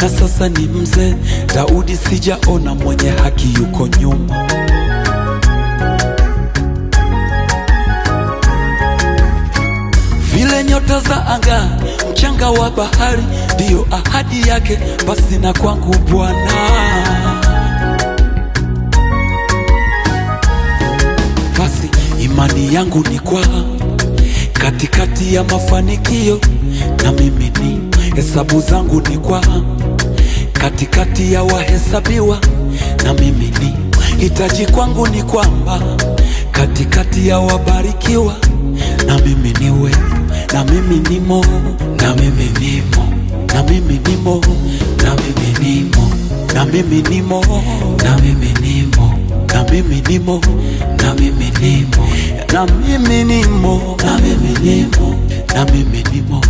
na sasa ni mzee. Daudi sijaona mwenye haki yuko nyuma. Vile nyota za anga, mchanga wa bahari, ndiyo ahadi yake, basi na kwangu Bwana. Basi imani yangu ni kwa katikati ya mafanikio, na mimi ni hesabu zangu ni kwa katikati ya wahesabiwa, na mimi ni hitaji kwangu ni kwamba katikati ya wabarikiwa, na mimi niwe, na mimi nimo, na mimi nimo, na mimi nimo, na mimi nimo, na mimi nimo, na mimi nimo, na mimi nimo, na mimi nimo, na mimi nimo, na mimi nimo, na mimi nimo,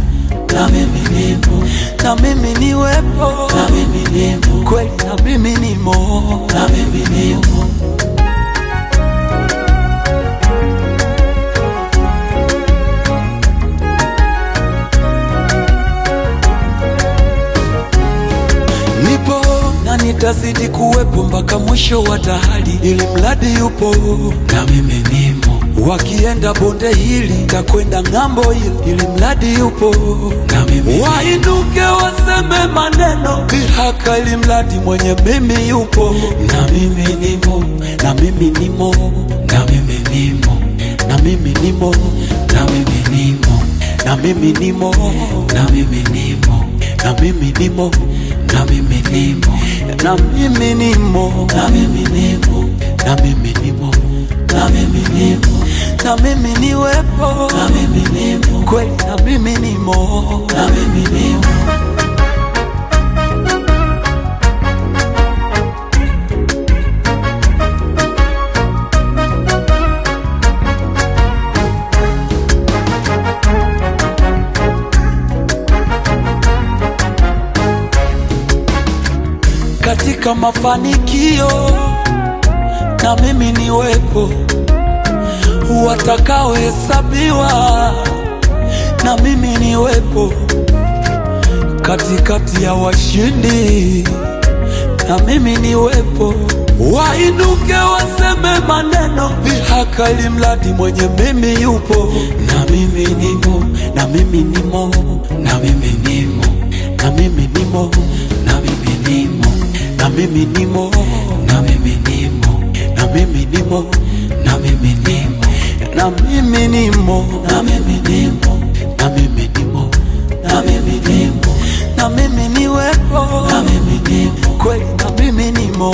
na mimi nimo, na mimi niwepo, na mimi nimo, kweli na mimi nimo, na mimi nimo. Nipo na nitazidi kuwepo mpaka mwisho wa dahari, ili mradi yupo, na mimi nimo. Wakienda bonde hili takwenda ng'ambo hili, ili mradi yupo, na mimi. Wainuke waseme maneno dhihaka, ili mradi mwenye mimi yupo, na mimi nimo, na mimi nimo, na mimi nimo, na mimi nimo, na mimi nimo, na mimi nimo, na mimi nimo, na mimi nimo, na mimi nimo, na mimi nimo, na mimi nimo, na mimi nimo, na mimi nimo, na mimi niwepo, na mimi nimo, kweli na mimi nimo, na mimi nimo. Katika mafanikio na mimi niwepo, watakaohesabiwa na mimi niwepo, katikati ya washindi na mimi niwepo. Wainuke waseme maneno dhihaka, ili mradi mwenye mimi yupo, na mimi nimo, na mimi nimo, na mimi nimo, na mimi nimo, na mimi nimo, na mimi nimo, na mimi nimo, na mimi nimo, na mimi nimo, na mimi nimo, na mimi nimo, na mimi nimo, na mimi nimo, na mimi niwepo, na mimi nimo, kweli na mimi nimo.